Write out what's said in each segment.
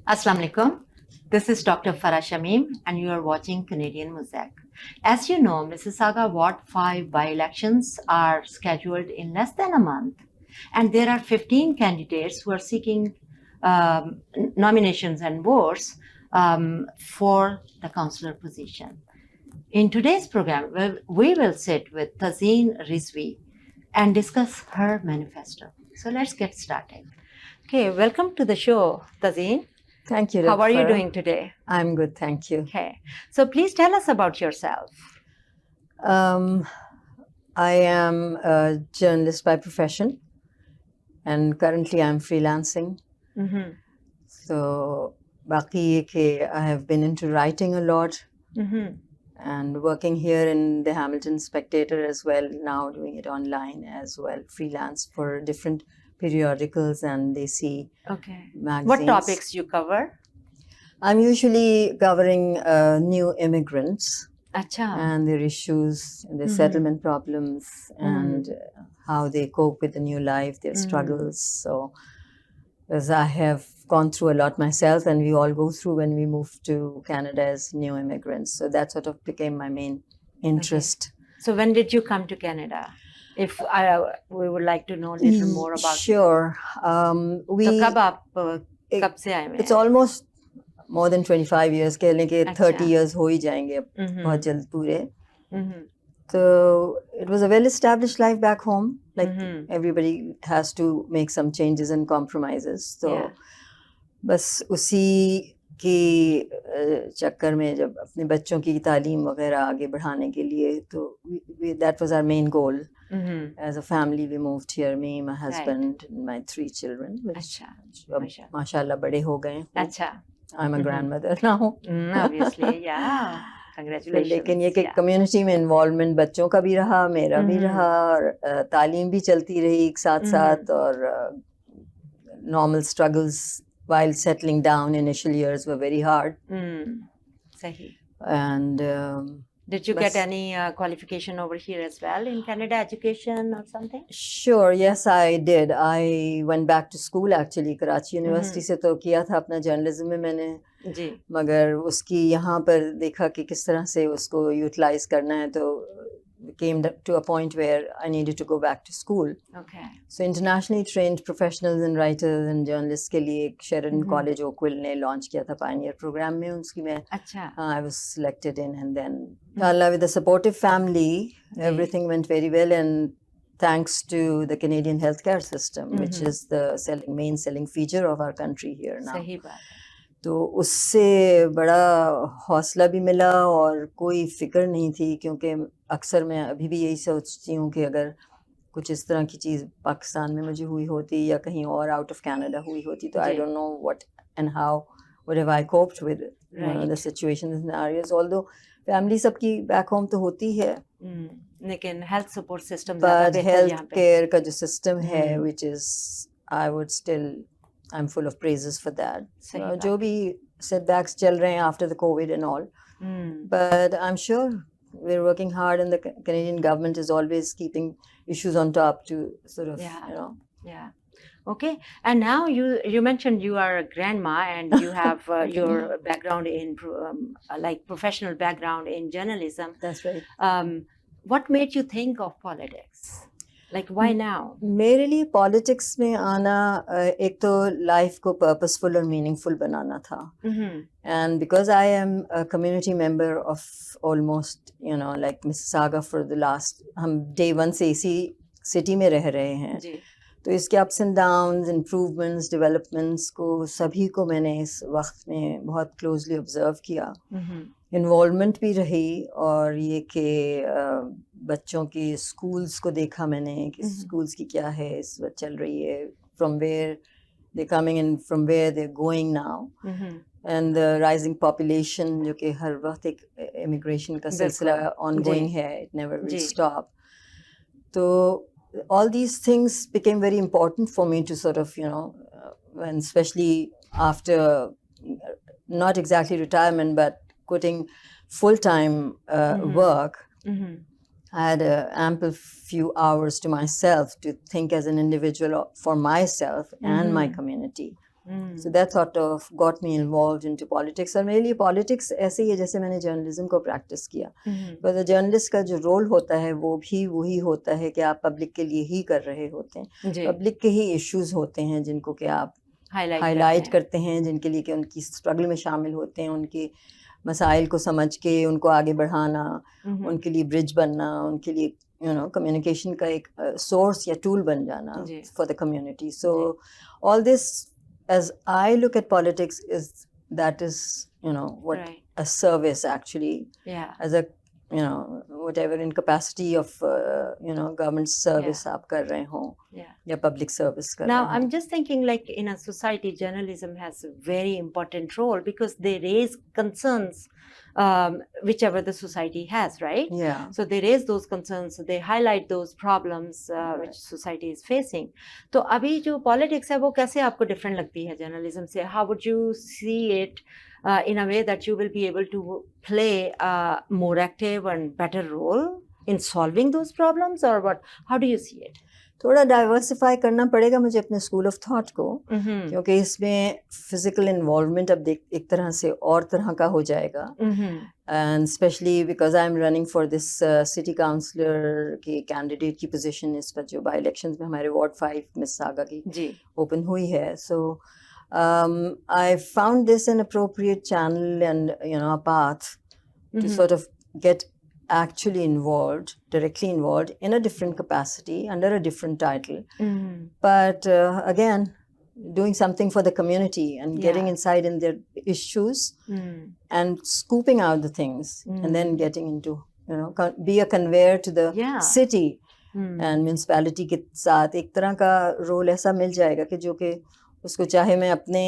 Assalamu alaikum. This is Dr. Farah Shamim, and you are watching Canadian Mosaic. As you know, Mississauga Ward 5 by-elections are scheduled in less than a month, and there are 15 candidates who are seeking nominations and votes for the councillor position. In today's program, we will sit with Tazeen Rizvi and discuss her manifesto. So let's get started. Okay, welcome to the show, Tazeen. Thank you. How are you Farah. doing today? I'm good, thank you. Okay, so please tell us about yourself. I am a journalist by profession, and currently I'm freelancing. Mm-hmm. So, baki ye ke I have been into writing a lot Mm-hmm. and working here in the Hamilton Spectator as well, now doing it online as well, freelance for different periodicals and Desi Okay. magazines. What topics you cover? I'm usually covering new immigrants Acha. and their issues, their settlement problems, and how they cope with the new life, their struggles. So, as I have gone through a lot myself, and we all go through when we move to Canada as new immigrants. So that sort of became my main interest. So when did you come to Canada? If we would like to know a little more about. Sure. तो कब आप कब से आए हुए It's हैं? almost more than 25 years. कह लें कि 30 अच्छा। years हो ही जाएंगे अब बहुत जल्द पूरे. Mhm. So it was a well-established life back home. Like everybody has to make some changes and compromises. So Yeah. बस उसी की चक्कर में जब अपने बच्चों की तालीम वगैरह आगे बढ़ाने के लिए तो that was our main goal. As a family we moved here, me, my husband, and my 3 children. Which अच्छा. अब माशाल्लाह बड़े हो गए. अच्छा. I'm a grandmother now. Obviously, yeah. Congratulations. लेकिन ये कि Yeah. कम्युनिटी में इन्वॉल्वमेंट बच्चों का भी रहा, मेरा भी रहा, और तालीम भी चलती रही एक साथ साथ, और normal struggles while settling down. Initial years were very hard. सही. And Did you get any qualification over here as well in Canada, education or something? Sure, yes, I did. I went back to school actually. Karachi University से तो किया था अपना journalism में मैंने, जी. मगर उसकी यहाँ पर देखा कि किस तरह से उसको utilize करना है, तो came to a point where I needed to go back to school. Okay. So internationally trained professionals and writers and journalists के लिए एक Sheridan College Oakville ने launch किया था Pioneer program में, उसकी मैं अच्छा. I was selected in, and then Allah, with a supportive family, everything went very well, and thanks to the Canadian healthcare system, which is the main selling feature of our country here now. सही बात है. तो उससे बड़ा हौसला भी मिला और कोई फिक्र नहीं थी, क्योंकि अक्सर मैं अभी भी यही सोचती हूँ कि अगर कुछ इस तरह की चीज़ पाकिस्तान में मुझे हुई होती या कहीं और आउट ऑफ कनाडा हुई होती तो I don't know what and how would have I coped with the situations and scenarios. Although family सबकी बैक होम तो होती है, लेकिन health support system but health care का जो सिस्टम है, which is I would still I'm full of praises for that. जो भी setbacks चल रहे हैं after the COVID and all. But I'm sure we're working hard, and the Canadian government is always keeping issues on top to sort of, you know. Yeah. Okay. And now you mentioned you are a grandma and you have your background in like professional background in journalism. That's right. What made you think of politics? Like, why now? मेरे लिए politics में आना एक तो life को purposeful और meaningful बनाना था. And because I am a community member of almost like Mississauga for the last, हम डे 1 से इसी सिटी में रह रहे हैं जी. तो इसके ups and downs, improvements, developments को सभी को मैंने इस वक्त में बहुत क्लोजली ऑब्जर्व किया. इन्वॉल्वमेंट भी रही, और ये कि बच्चों की स्कूल्स को देखा मैंने कि स्कूल्स की क्या है इस वक्त चल रही है, from where they coming and from where they going now, and the rising population जो कि हर वक्त एक इमिग्रेशन का सिलसिला ऑनगोइंग है, इट नेवर विल स्टॉप. तो all these things became very important for me to sort of, and especially after not exactly retirement, but quitting full-time work, I had an ample few hours to myself to think as an individual for myself and my community. So that sort of got me involved into politics. और मेरे लिए politics ऐसे ही है जैसे मैंने journalism को practice किया. Because the journalist का जो role होता है वो भी वही होता है कि आप public के लिए ही कर रहे होते हैं. जी. Public के ही issues होते हैं जिनको कि आप highlight करते हैं, जिनके लिए कि उनकी struggle में शामिल होते हैं, उनके मसाइल को समझ के उनको आगे बढ़ाना, उनके लिए bridge बनना, उनके लिए communication का एक source या tool बन जाना for the community. So all this, as I look at politics, is what right. a service actually, as a whatever in capacity of government service आप कर रहे हो या public service कर Now रहे हो. I'm just thinking, like, in a society, journalism has a very important role because they raise concerns whichever the society has, right? Yeah. So they raise those concerns, they highlight those problems which society is facing. तो अभी जो politics है वो कैसे आपको different लगती है journalism से? How would you see it in a way that you will be able to play a more active and better role in solving those problems, or what? How do you see it? थोड़ा diversify करना पड़ेगा मुझे अपने school of thought को, क्योंकि इसमें physical involvement अब एक तरह से और तरह का हो जाएगा. And specially because I am running for this city councillor की कैंडिडेट की पोजीशन इस पर जो बाई इलेक्शंस में हमारे वार्ड 5 मिस सागा की ओपन हुई है. So I found this an appropriate channel and a path to sort of get actually directly involved in a different capacity under a different title, but again doing something for the community and getting inside in their issues and scooping out the things and then getting into be a conveyor to the city and municipality के साथ एक तरह का role ऐसा मिल जाएगा कि जो कि उसको चाहे मैं अपने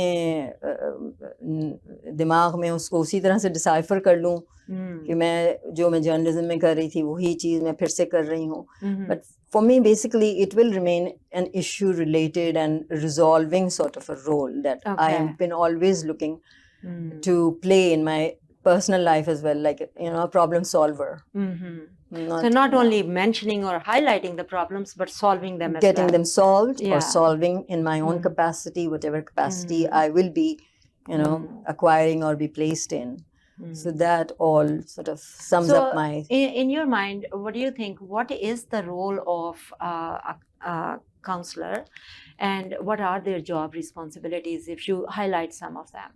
दिमाग में उसको उसी तरह से डिसाइफर कर लूँ कि मैं जर्नलिज्म में कर रही थी वही चीज़ मैं फिर से कर रही हूँ. But for me basically it will remain an issue related and resolving sort of a role that I have been always looking to play in my personal life as well, like a problem solver. Not only mentioning or highlighting the problems, but solving them as well. Getting them solved or solving in my own capacity, whatever capacity I will be, acquiring or be placed in. So that all sort of sums up my... In your mind, what do you think? What is the role of a counselor, and what are their job responsibilities if you highlight some of them?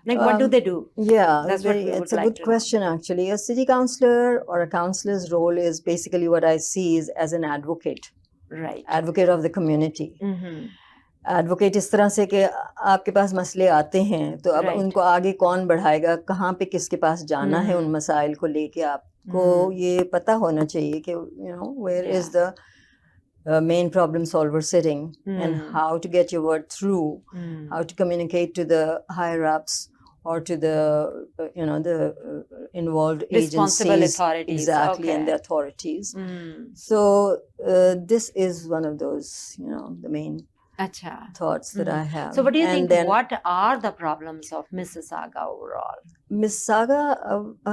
Like, what do they do? Yeah, it's a good question actually. A city councillor or a councillor's role is basically what I see is as an advocate. Right. Advocate of the community. Advocate इस तरह से कि आपके पास मसले आते हैं तो अब उनको आगे कौन बढ़ाएगा, कहाँ पे किसके पास जाना है उन मसाइल को लेके आपको ये पता होना चाहिए कि where is the main problem solver sitting and how to get your word through, how to communicate to the higher ups or to the the involved responsible agencies, authorities. Exactly. And the authorities. So this is one of those the main thoughts that I have. So what do you think, what are the problems of Mississauga overall? Mississauga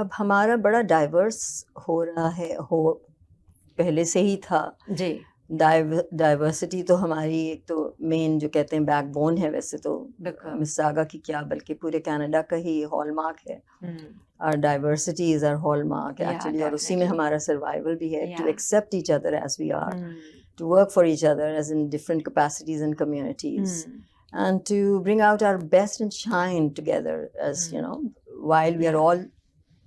अब हमारा बड़ा diverse हो रहा है, पहले से ही था जी. Diversity तो हमारी एक तो मेन जो कहते हैं बैकबोन है, वैसे तो मिसिसागा की क्या बल्कि पूरे कनाडा का ही हॉलमार्क है. Our diversity is our hallmark actually, और उसी में हमारा survival भी है, to accept each other as we are, to work for each other as in different capacities and communities, and to bring out our best and shine together as while we are all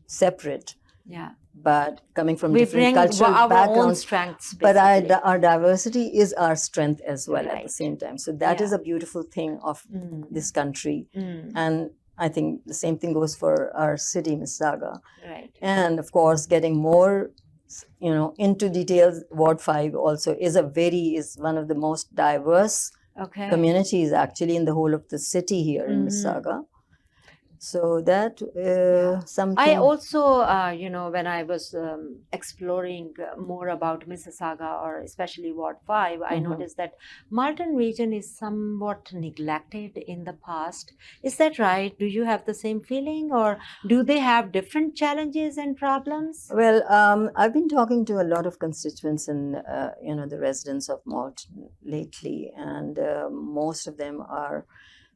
separate. Yeah. But coming from we different bring cultural our backgrounds, own strengths, but our diversity is our strength as well at the same time. So that is a beautiful thing of this country, and I think the same thing goes for our city, Mississauga. Right. And of course, getting more into details, Ward 5 also is one of the most diverse communities actually in the whole of the city here in Mississauga. So that something... I also, when I was exploring more about Mississauga, or especially Ward 5, I noticed that Martin region is somewhat neglected in the past. Is that right? Do you have the same feeling, or do they have different challenges and problems? Well, I've been talking to a lot of constituents and, the residents of Malton lately, and most of them are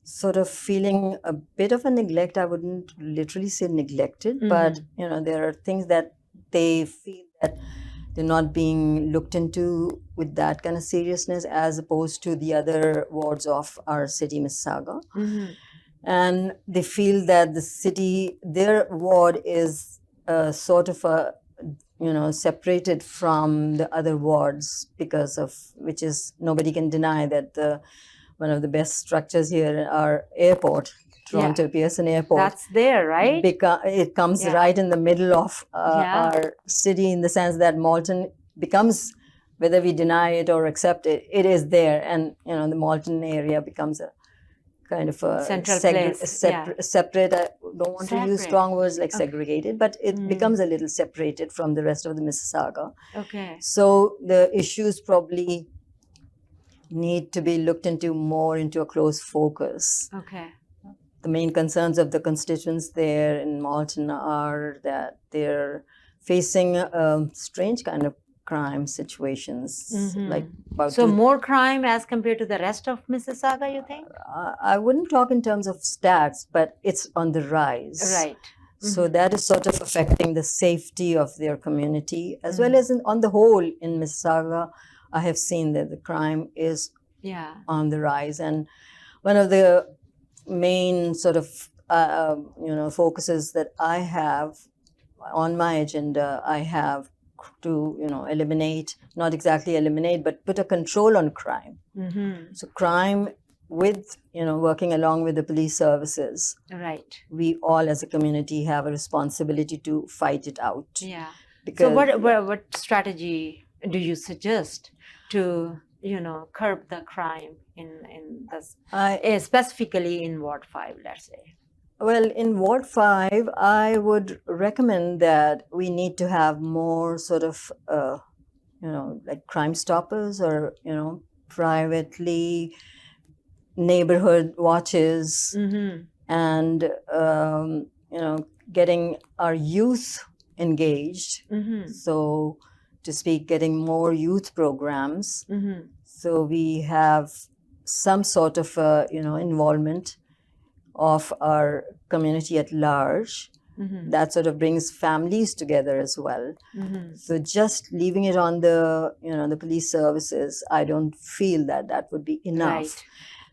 sort of feeling a bit of a neglect. I wouldn't literally say neglected, but there are things that they feel that they're not being looked into with that kind of seriousness as opposed to the other wards of our city, Mississauga. And they feel that the city, their ward is sort of a separated from the other wards because of which is nobody can deny that one of the best structures here, our airport, Toronto Pearson Airport. That's there, right? It comes right in the middle of our city, in the sense that Malton becomes, whether we deny it or accept it, it is there. And, the Malton area becomes a kind of a central place. Separate. I don't want to use strong words like segregated, but it becomes a little separated from the rest of the Mississauga. Okay. So the issues probably need to be looked into a close focus. Okay. The main concerns of the constituents there in Malton are that they're facing strange kind of crime situations. Like more crime as compared to the rest of Mississauga, you think? I wouldn't talk in terms of stats, but it's on the rise. Right. So that is sort of affecting the safety of their community, as well as on the whole in Mississauga. I have seen that the crime is on the rise, and one of the main sort of focuses that I have on my agenda, I have to eliminate, not exactly eliminate, but put a control on crime. So crime, with working along with the police services, right, we all as a community have a responsibility to fight it out. Because so what strategy do you suggest to curb the crime in this, specifically in Ward 5, let's say? Well, in Ward 5, I would recommend that we need to have more sort of, like Crime Stoppers or, privately neighborhood watches, and, getting our youth engaged. So to speak, getting more youth programs. So we have some sort of, involvement of our community at large. That sort of brings families together as well. So just leaving it on the the police services, I don't feel that would be enough.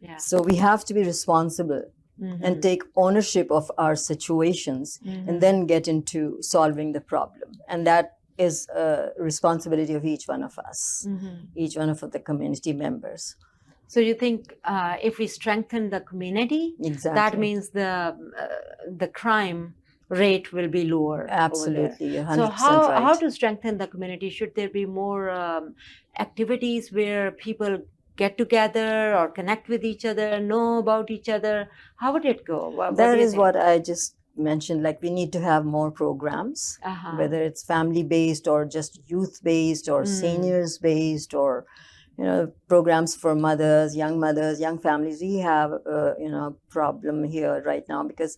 Right. So we have to be responsible and take ownership of our situations, and then get into solving the problem. And that is a responsibility of each one of us, each one of the community members. So you think if we strengthen the community, that means the crime rate will be lower? Absolutely, 100% so right. How to strengthen the community? Should there be more activities where people get together or connect with each other, know about each other? How would it go? That is what I just mentioned. Like, we need to have more programs, whether it's family-based or just youth-based or seniors-based, or programs for mothers, young families. We have a problem here right now because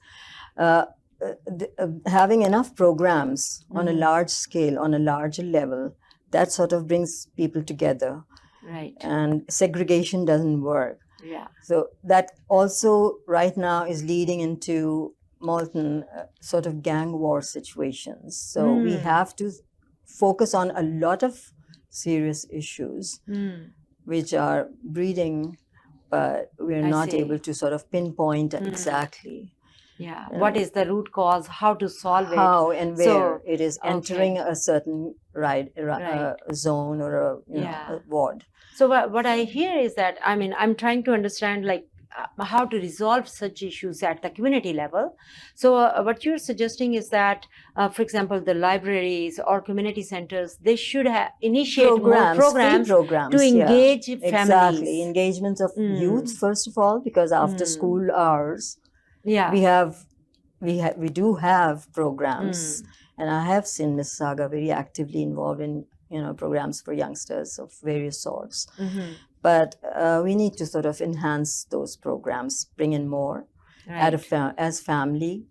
having enough programs on a large scale, on a larger level, that sort of brings people together. Right. And segregation doesn't work. Yeah. So that also right now is leading into Malton sort of gang war situations. So we have to focus on a lot of serious issues which are breeding, but we're not able to sort of pinpoint exactly. Yeah. What is the root cause? How to solve it? How and where it is entering a certain zone or a ward. So what I hear is that, I'm trying to understand how to resolve such issues at the community level. So what you're suggesting is that, for example, the libraries or community centers, they should initiate more programs to engage families. Exactly, engagement of youth first of all, because after school hours, we do have programs, and I have seen Mississauga very actively involved in programs for youngsters of various sorts. But we need to sort of enhance those programs, bring in more. As family,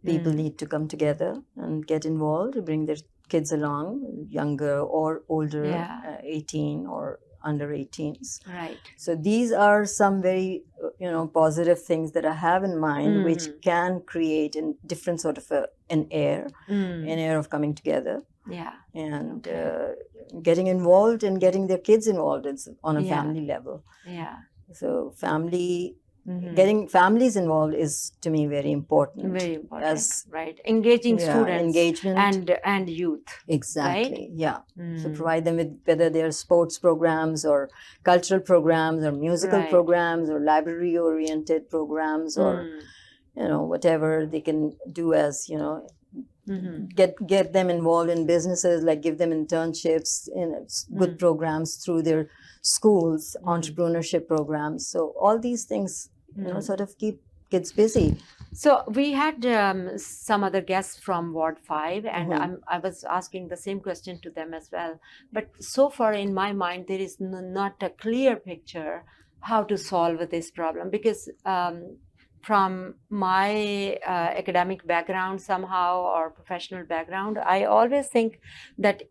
people need to come together and get involved, bring their kids along, younger or older, 18 or under 18s. Right. So these are some very, positive things that I have in mind, which Mm. can create a different sort of an air of coming together, Yeah. and Okay. getting involved and getting their kids involved on a Yeah. family level. Yeah. So family, Mhm. getting families involved is to me very important. Very important, As right? Engaging students engagement and youth. exactly, yeah. So Mm. provide them with whether they're sports programs or cultural programs or musical Right. programs or library oriented programs or Mm. whatever they can do, as Mhm. get them involved in businesses, like give them internships in good programs through their schools, entrepreneurship programs. So all these things sort of keep kids busy. So we had some other guests from Ward 5, and Mhm. I was asking the same question to them as well. But so far in my mind, there is not a clear picture how to solve this problem, because from my academic background somehow, or professional background, I always think that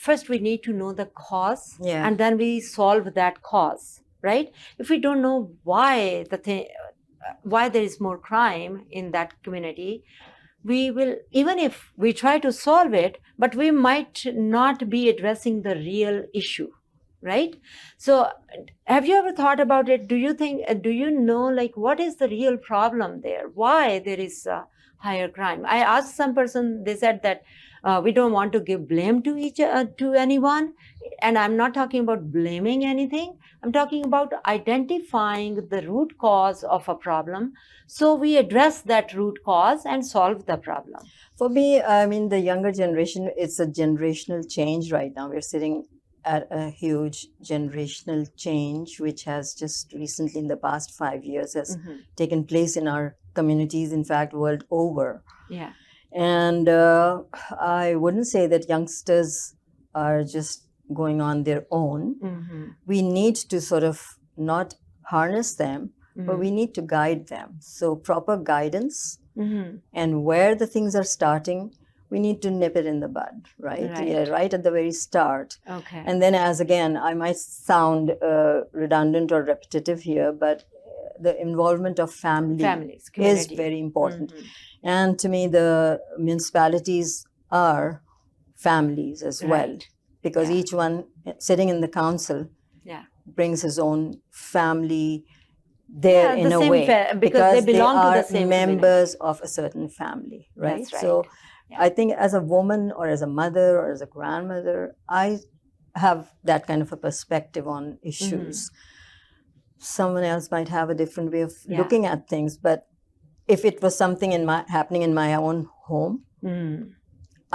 first we need to know the cause, Yeah. and then we solve that cause, right? If we don't know why why there is more crime in that community, we will, even if we try to solve it, but we might not be addressing the real issue, right? So have you ever thought about it? Do you think, do you know, like, what is the real problem there, why there is higher crime? I asked some person, they said that we don't want to give blame to anyone, and I'm not talking about blaming anything. I'm talking about identifying the root cause of a problem, so we address that root cause and solve the problem. For me, I mean, the younger generation, it's a generational change right now. We're sitting at a huge generational change, which has just recently, in the past 5 years, has taken place in our communities, in fact, world over. Yeah. And I wouldn't say that youngsters are just going on their own. We need to sort of not harness them, but we need to guide them. So proper guidance, and where the things are starting, we need to nip it in the bud, right? Right. Yeah, right at the very start. Okay. And then, as again, I might sound redundant or repetitive here, but the involvement of families, is community. very important. And to me, the municipalities are families as well, Right. because Yeah. each one sitting in the council Yeah. brings his own family there, Yeah, in the a same way, because they belong to the are same members of a certain family, right? That's right. So Yeah. I think as a woman or as a mother or as a grandmother, I have that kind of a perspective on issues. Someone else might have a different way of Yeah. looking at things, but if it was something happening in my own home,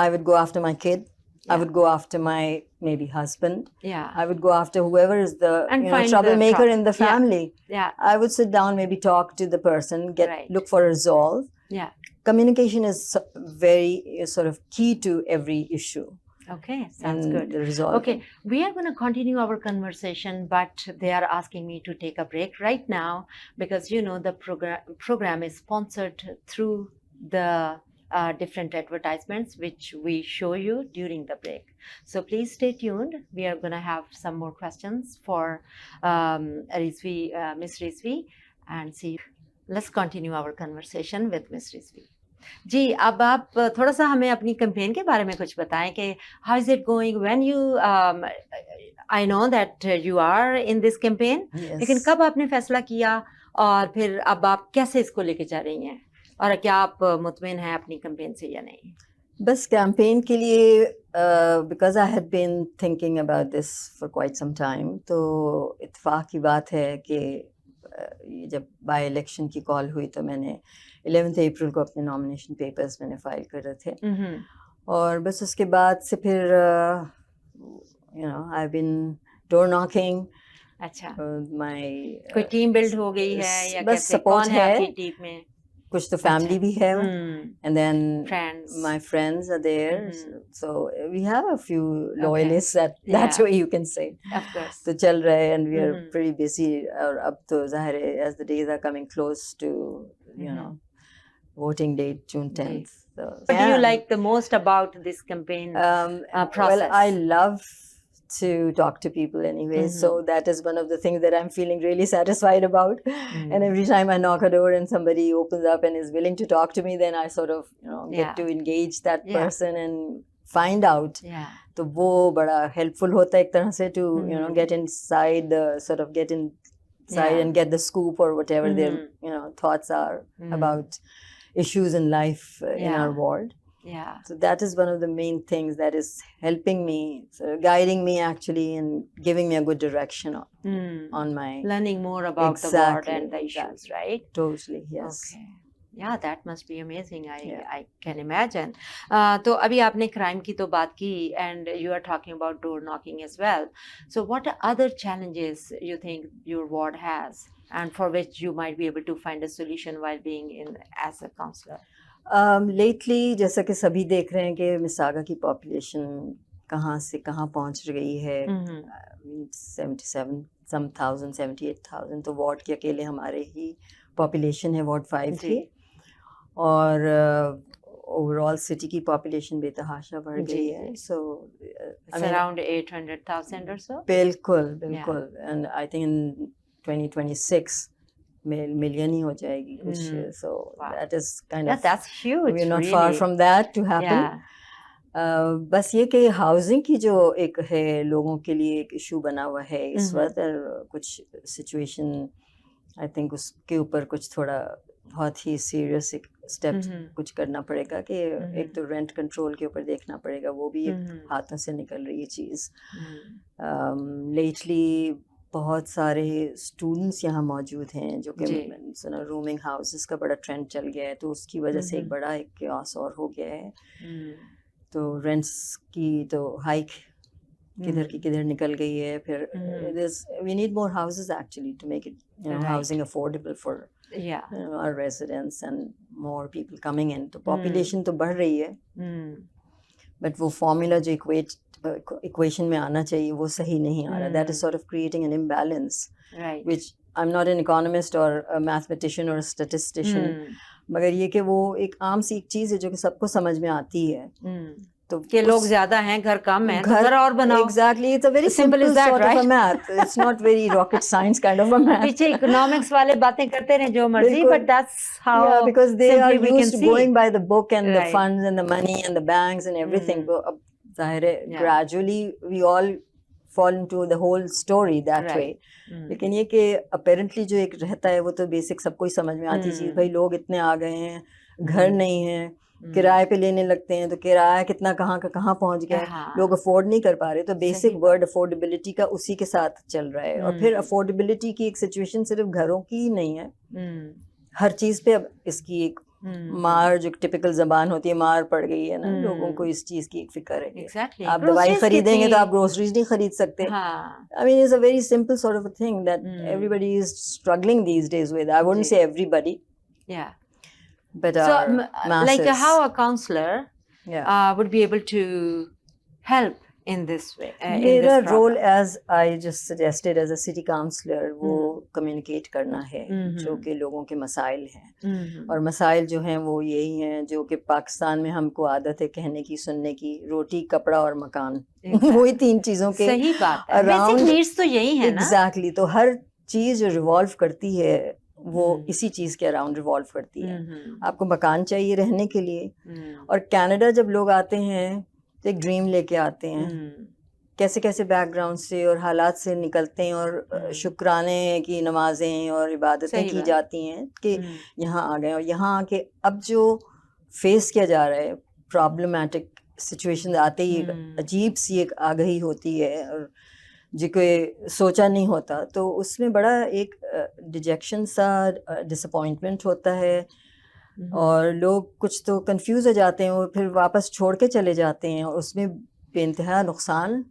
I would go after my kid. I Yeah. would go after my maybe husband. Yeah. I would go after whoever is the And find the troublemaker in the Yeah. family. Yeah. I would sit down, maybe talk to the person, Right. look for a resolve. Yeah. Communication is very sort of key to every issue. Okay, sounds and good. the resolving. Okay, we are going to continue our conversation, but they are asking me to take a break right now, because the program is sponsored through the different advertisements which we show you during the break. So please stay tuned. We are going to have some more questions for Miss Rizvi, and see. Let's continue our conversation with Miss Rizvi. जी, अब आप थोड़ा सा हमें अपनी campaign के बारे में कुछ बताएं कि how is it going when you I know that you are in this campaign, लेकिन कब आपने फैसला किया और फिर अब आप कैसे इसको लेके जा रही हैं, और क्या आप मुतमिन हैं अपनी कैंपेन से या नहीं? बस कैंपेन के लिए because I had been thinking about this for quite some time, तो इत्तेफाक की बात है कि जब बाय इलेक्शन की कॉल हुई तो मैंने 11 अप्रैल को अपने नॉमिनेशन पेपर्स मैंने फाइल कर रहे थे, और बस उसके बाद से फिर आई बीन डोर नॉकिंग. अच्छा, माय कोई टीम बिल्ड हो गई है या बस कैसे, सपोर्ट कौन है है, आपकी टीम में? कुछ तो फैमिली भी है, and then friends. my friends are there, so we have a few loyalists, that way you can say. Of course. तो चल रहे, and we are pretty busy, और अब तो ज़ाहिर है as the days are coming close to voting date, June 10th. So, what do you like the most about this campaign process? Well, I love to talk to people anyway. So that is one of the things that I'm feeling really satisfied about. And every time I knock a door and somebody opens up and is willing to talk to me, then I sort of, get to engage that person and find out. Yeah. तो वो बड़ा helpful होता है एक तरह से to, get inside and get the scoop or whatever their, thoughts are about issues in life in our ward. Yeah. So that is one of the main things that is helping me, guiding me actually, and giving me a good direction on my learning more about the ward and the issues, right? Totally, yes. Okay. Yeah, that must be amazing. I can imagine. तो अभी आपने crime की तो बात की, and you are talking about door knocking as well. So what are other challenges you think your ward has, and for which you might be able to find a solution while being in as a counselor? Lately, जैसा कि सभी देख रहे हैं कि मिसागा की population कहाँ से कहाँ पहुँच गई है, 78,000 तो वार्ड के अकेले हमारे ही पॉपुलेशन है वार्ड 5 की, और ओवरऑल सिटी की पॉपुलेशन बेतहाशा बढ़ गई है. So around 800,000 or so. बिल्कुल, and I think in 2026 million ही हो जाएगी कुछ. So that is kind of, that's huge. We're not really. far from that to happen. बस ये कि हाउसिंग की जो एक है लोगों के लिए एक इशू बना हुआ है इस वक्त, कुछ सिचुएशन आई थिंक उसके ऊपर कुछ थोड़ा बहुत ही सीरियस एक स्टेप कुछ करना पड़ेगा कि एक तो रेंट कंट्रोल के ऊपर देखना पड़ेगा, वो भी एक हाथों से निकल रही है चीज़. लेटली बहुत सारे स्टूडेंट्स यहाँ मौजूद हैं जो कि रूमिंग हाउसेस का बड़ा ट्रेंड चल गया है, तो उसकी वजह से एक बड़ा एक chaos और हो गया है. तो रेंट्स की तो हाइक किधर की किधर निकल गई है. फिर we need more houses actually to make it housing affordable for our residents and more people coming in. तो population तो बढ़ रही है, but वो formula जो equation में आना चाहिए वो सही नहीं आ रहा. That is sort of creating an imbalance, right? Which I'm not an economist or a mathematician or a statistician, मगर ये कि वो एक आम सी एक चीज़ है जो कि सबको समझ में आती है. तो कि लोग ज्यादा हैं, घर कम है, तो घर और बनाओ. Exactly, it's a very simple sort of a math. It's not very rocket science kind of a math. पीछे इकोनॉमिक्स वाले बातें करते रहे जो मर्जी, but that's how. Yeah, because they are used to going by the book and the funds and the money and the banks and everything. अब जाहिर है gradually we all fall into the whole story that way. लेकिन ये कि apparently जो एक रहता है वो तो बेसिक सबको ही समझ में आती चीज़. भाई लोग इतने आ गए हैं, घर नहीं है, किराए पे लेने लगते हैं, तो किराया कितना कहाँ का कहाँ पहुंच गया है, लोग अफोर्ड नहीं कर पा रहे. तो बेसिक वर्ड अफोर्डेबिलिटी का उसी के साथ चल रहा है. और फिर अफोर्डेबिलिटी की एक सिचुएशन सिर्फ घरों की ही नहीं है, हर चीज़ पे अब इसकी एक मार जो टिपिकल जबान होती है मार पड़ गई है ना. लोगों को इस चीज़ की एक फिक्र है. Exactly. आप दवाई खरीदेंगे तो आप ग्रोसरीज नहीं खरीद सकते. I mean, it's a very simple sort of a thing that everybody is struggling these days with. I wouldn't say everybody. Yeah. But so, masses. like how a counselor would be able to help in this way. मेरा role, as I just suggested, as a city councillor, वो communicate करना है जो कि लोगों के मसाइल हैं. और मसाइल जो हैं वो यही हैं जो कि पाकिस्तान में हमको आदत है कहने की, सुनने की, रोटी, कपड़ा और मकान. वही 3 चीज़ों के. सही बात है. Basic needs तो यही है ना. Exactly. तो हर चीज़ जो रिवॉल्व करती है वो इसी चीज़ के अराउंड रिवॉल्व करती है. आपको मकान चाहिए रहने के लिए. और कनाडा जब लोग आते हैं तो एक ड्रीम लेके आते हैं, कैसे कैसे बैकग्राउंड से और हालात से निकलते हैं, और शुक्राने की नमाजें और इबादतें की जाती हैं कि यहाँ आ गए. और यहाँ आके अब जो फेस किया जा रहा है प्रॉब्लमेटिक सिचुएशन, आते ही अजीब सी एक आगही होती है और जो कोई सोचा नहीं होता, तो उसमें बड़ा एक डिजेक्शन सा, डिसअपॉइंटमेंट होता है. और लोग कुछ तो कंफ्यूज हो जाते हैं और फिर वापस छोड़ के चले जाते हैं, और उसमें बेइंतहा नुकसान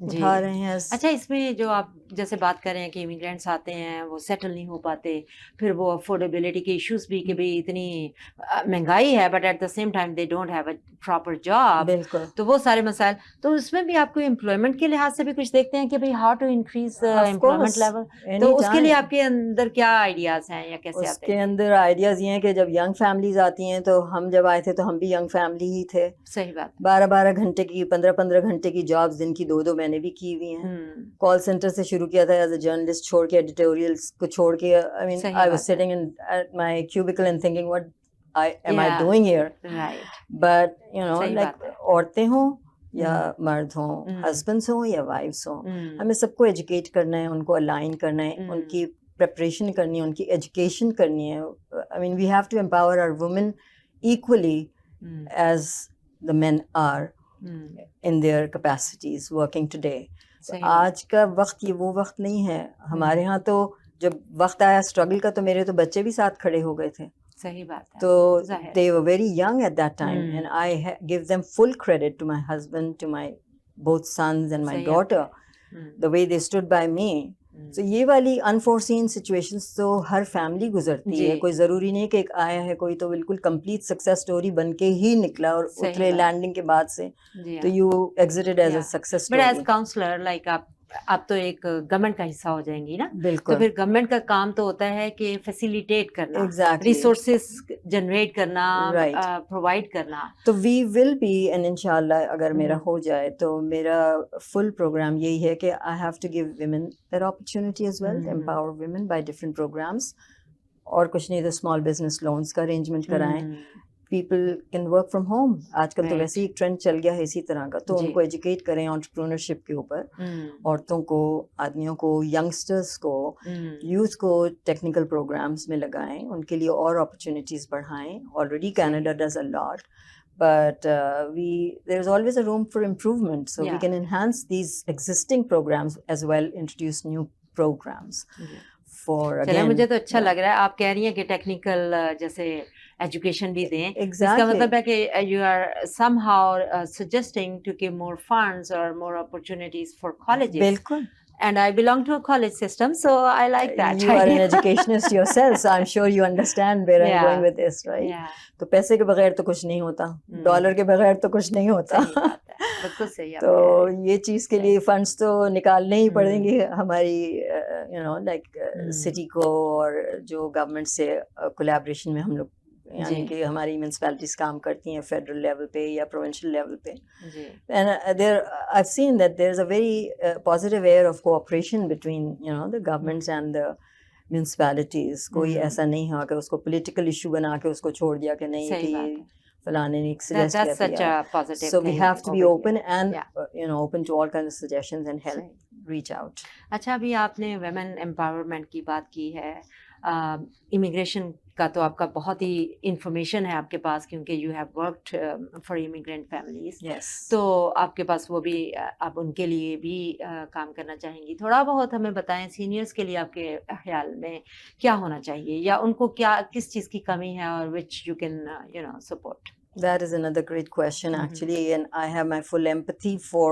उठा रहे हैं. अच्छा, इसमें जो आप जैसे बात कर रहे हैं कि इमिग्रेंट्स आते हैं वो सेटल नहीं हो पाते, फिर वो अफोर्डेबिलिटी के इश्यूज भी कि भाई इतनी महंगाई है but at the same time they don't have a proper job, बिल्कुल तो वो सारे मसाइल, तो उसमें भी आपको एम्प्लॉयमेंट के लिहाज से भी कुछ देखते हैं कि भाई how to increase of employment course level, तो एनी उसके लिए टाइम। आपके अंदर क्या आइडियाज हैं या कैसे आते उसके हैं? अंदर आइडियाज़ ये हैं कि जब यंग फैमिलीज आती हैं, तो हम जब आए थे तो हम भी यंग फैमिली ही थे। सही बात 12-12 घंटे की, 15-15 घंटे की जॉब्स, दिन की 2-2 मैंने भी की हुई हैं। है। कॉल सेंटर से शुरू किया था एज अ जर्नलिस्ट, छोड़ के एडिटोरियल्स को छोड़ के, आई मीन सही आई वाज बात है। Sitting in at my cubicle and thinking what I Yeah, doing here. right. But you know सही लाइक बात है। औरतें हों या मर्द हों, हम्म, हस्बैंड्स हों या वाइफ्स हों, हम्म, हमें सबको एजुकेट करना है, उनको अलाइन करना है, हम्म, उनकी प्रिपरेशन करनी है, उनकी एजुकेशन करनी है। I mean we have to empower our women equally hmm, as the men are hmm, in their capacities working today. तो सही बात। आज का वक्त ये वो वक्त नहीं है। हमारे यहाँ तो जब वक्त आया स्ट्रगल का, तो मेरे तो बच्चे भी साथ खड़े हो गए थे। सही बात है। तो जाहिर। they were very young at that time, hmm, and I give them full credit to my husband, to my both sons and my सही daughter, hmm, the way they stood by me. तो ये वाली unforeseen situations तो हर family गुजरती जी। है। कोई ज़रूरी नहीं कि एक आया है कोई तो बिल्कुल कंप्लीट सक्सेस स्टोरी बन के ही निकला और सही उतरे बात। लैंडिंग के बाद से जी तो हाँ। You exited as a Yeah. Success but as story. Counsellor like आप तो एक गवर्नमेंट का हिस्सा हो जाएंगी ना, तो बिल्कुल फिर गवर्नमेंट का काम तो होता है कि फैसिलिटेट करना, एग्जैक्टली रिसोर्सेस जनरेट करना, राइट। प्रोवाइड करना। तो वी विल बी, एंड इंशाल्लाह अगर मेरा हम्म, हो जाए तो मेरा फुल प्रोग्राम यही है कि I have to give women that opportunity as well, to hmm, empower women by different programs। और कुछ नहीं तो स्मॉल बिजनेस लोन्स का अरेंजमेंट कराएं। Hmm, people can work from home, आजकल तो राइट। वैसे ही एक ट्रेंड चल गया है इसी तरह का, तो जी। उनको एजुकेट करें एंटरप्रेन्योरशिप के ऊपर। हम्म, औरतों को, आदमियों को, यंगस्टर्स को, हम्म, यूथ को टेक्निकल प्रोग्राम्स में लगाएं, उनके लिए और अपॉर्चुनिटीज़ बढ़ाएं। ऑलरेडी सही। Canada does a lot, but there is always a room for improvement, so we Yeah. can enhance these existing programs as well, introduce new programs जी। for चलिए again मुझे तो अच्छा yeah, लग रहा है, आप कह रही हैं कि टेक्निकल जैसे एजुकेशन भी दें, तो इसका exactly मतलब है कि you are somehow suggesting to give more funds और मोर अपॉर्चुनिटीज फॉर कॉलेजेस, बिल्कुल। and I belong to a college system, so I like that You are an idea. educationist yourself, so I'm sure you understand where I'm going Yeah, with this, right? yeah. तो पैसे के बगैर तो कुछ नहीं होता, dollar के बगैर तो कुछ नहीं होता। सही बात है, बिल्कुल सही आप तो कह रहे हैं। ये चीज़ के सही। लिए फंड्स तो निकालने ही हम्म, पड़ेंगे हमारी you know like hmm, city को, और जो गवर्नमेंट से कोलैबोरेशन में हम लोग, यानी जी, कि हमारी म्यूनसिपैलिटीज़ काम करती हैं फेडरल लेवल पे या प्रोविंशियल लेवल पे। जी, And there, I've seen that there's a very positive air of cooperation between, you know, the governments and the municipalities. कोई हम्म, ऐसा नहीं है कि उसको political issue बना के उसको छोड़ दिया कि नहीं सही कि बात है। फलाने ने suggest किया That's था such यार। a positive So we thing have to be over open here. and Yeah. you know, open to all kinds of suggestions and help सही। reach out. अच्छा, अभी आपने वेमेन एम्पावरमेंट की बात की है, इमिग्रेशन का तो आपका बहुत ही इंफॉर्मेशन है आपके पास, क्योंकि you have worked for immigrant families, Yes. तो आपके पास वो भी आप उनके लिए भी काम करना चाहेंगी। थोड़ा बहुत हमें बताएं सीनियर्स के लिए आपके ख्याल में क्या होना चाहिए, या उनको क्या किस चीज़ की कमी है और which you can you know support. That is another great question Mhm. actually, and I have my full empathy for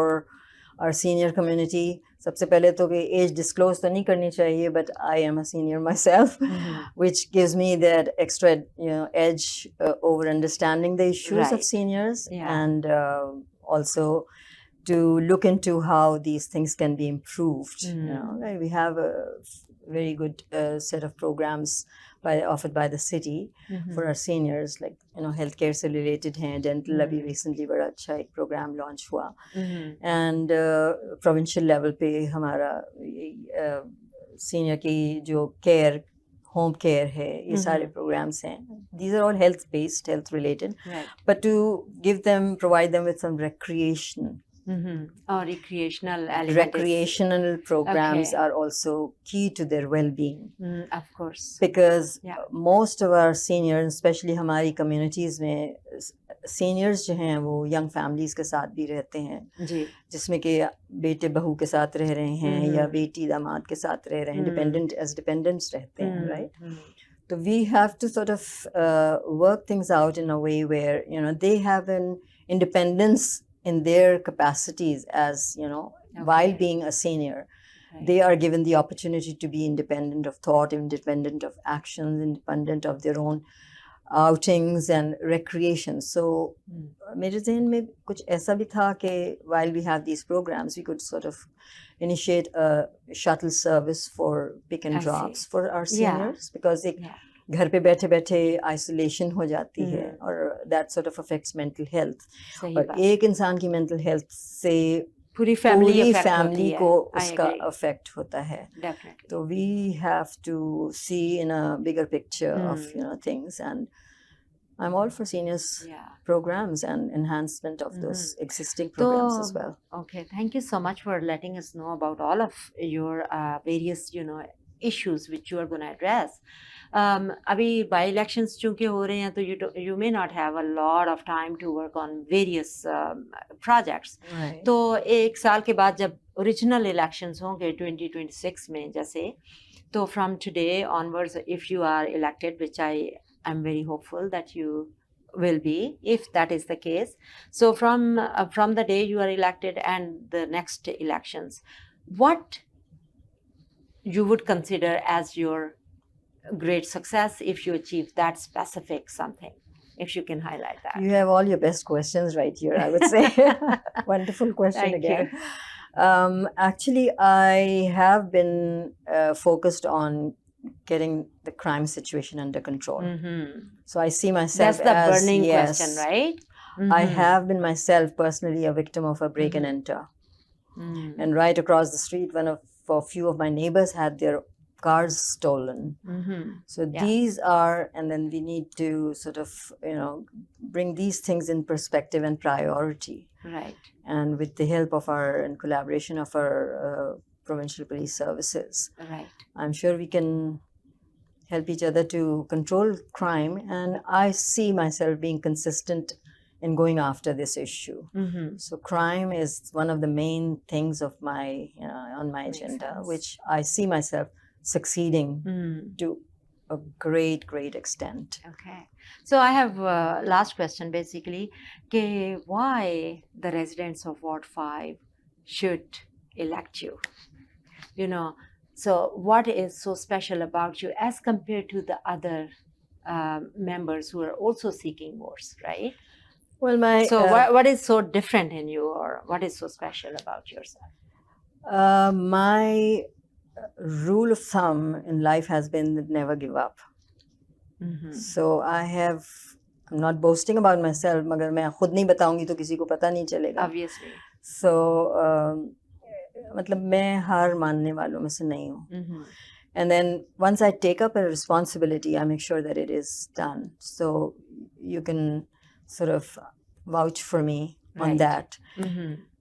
our senior community. सबसे पहले तो कि एज डिस्क्लोज तो नहीं करनी चाहिए, but I am a senior myself, which gives me that extra edge over understanding the issues of Right. seniors, Yeah. and also to look into how these things can be improved. You know, right? We have a very good set of programs offered by the city for our seniors, like you know, healthcare से related हैं, dental अभी recently बड़ा अच्छा एक program launch हुआ, and provincial level पे हमारा senior की जो care, home care है, ये सारे programs हैं. These are all health based, health related, Right. but to give them, provide them with some recreation. Or recreational element. Recreational programs Okay. are also key to their well-being. Of course. Because Yeah. most of our seniors, especially हमारी communities में, seniors जो हैं वो young families के साथ भी रहते हैं, जी। जिसमें कि बेटे बहू के साथ रह रहे हैं या बेटी दामाद के साथ रह रहे हैं, dependents रहते हैं, right? So we have to sort of work things out in a way where, you know, they have an independence in their capacities as, you know, while being a senior. Right. They are given the opportunity to be independent of thought, independent of actions, independent of their own outings and recreation. So मेरे ज़हन में कुछ ऐसा भी था कि while we have these programs, we could sort of initiate a shuttle service for pick and I see. drops for our Yeah. seniors, because एक Yeah. घर पे बैठे बैठे isolation हो जाती है और that sort of affects mental health. सही और बात। एक इंसान की mental health से पूरी फैमिली पूरी अफेक्ट होती फैमिली है। को I उसका agree. अफेक्ट होता है. Definitely. So we have to see in a bigger picture of things, and I'm all for seniors Yeah. programs and enhancement of those existing programs as well. Okay, thank you so much for letting us know about all of your various issues which you are going to address. अभी by elections चूंकि हो रहे हैं तो you may not have a lot of time to work on various projects. Right. तो एक साल के बाद जब original elections होंगे 2026 में जैसे, तो from today onwards if you are elected, which I am very hopeful that you will be, if that is the case. So from the day you are elected and the next elections, what you would consider as your great success if you achieve that specific something, if you can highlight that. You have all your best questions right here, I would say. Wonderful question Thank again. Actually, I have been focused on getting the crime situation under control. So I see myself That's the as, burning yes, question, right? I have been myself personally a victim of a break and enter. And right across the street, a few of my neighbors had their cars stolen. So these are, and then we need to sort of, bring these things in perspective and priority. Right. And with the help of and collaboration of our provincial police services, Right. I'm sure we can help each other to control crime. And I see myself being consistent in going after this issue. So crime is one of the main things of my on my agenda, sense. which I see myself succeeding to a great extent. Okay. So I have last question basically, why the residents of Ward 5 should elect you? So what is so special about you as compared to the other members who are also seeking votes, right? Well, So what is so different in you, or what is so special about yourself? My rule of thumb in life has been never give up. So I'm not boasting about myself, मगर मैं खुद नहीं बताऊंगी तो किसी को पता नहीं चलेगा. Obviously. So मतलब मैं हार मानने वालों में से नहीं हूँ. And then once I take up a responsibility, I make sure that it is done. So you can sort of vouch for me on Right. that.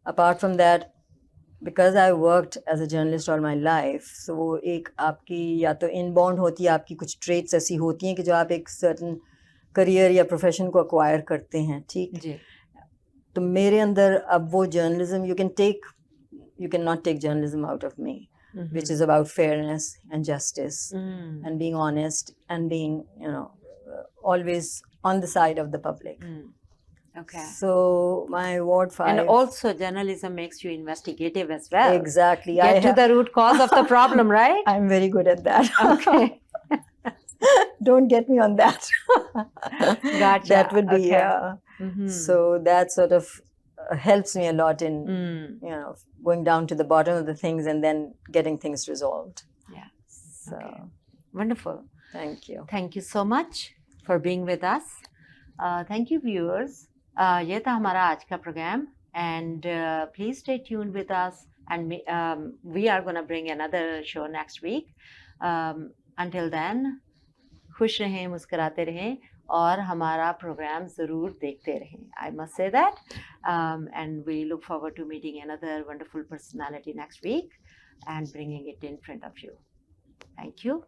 Apart from that, because I worked as a journalist all my life, so वो एक आपकी या तो inborn होती है, आपकी कुछ traits ऐसी होती हैं कि जो आप एक certain career या profession को acquire करते हैं, ठीक? जी. तो मेरे अंदर अब वो journalism, you cannot take journalism out of me, which is about fairness and justice and being honest and being, always on the side of the public. Okay. So my Ward 5. And also journalism makes you investigative as well. Exactly. Get to the root cause of the problem, right? I'm very good at that. Okay. Don't get me on that. Gotcha. That would be, Okay. So that sort of helps me a lot in, going down to the bottom of the things and then getting things resolved. Yeah. So, Okay. Wonderful. thank you. Thank you so much for being with us. Thank you, viewers. ये था हमारा आज का programme, and please stay tuned with us, and we are going to bring another show next week. Until then, खुश रहें, मुस्कुराते रहें और हमारा प्रोग्राम ज़रूर देखते रहें. I must say that. And we look forward to meeting another wonderful personality next week and bringing it in front of you. Thank you.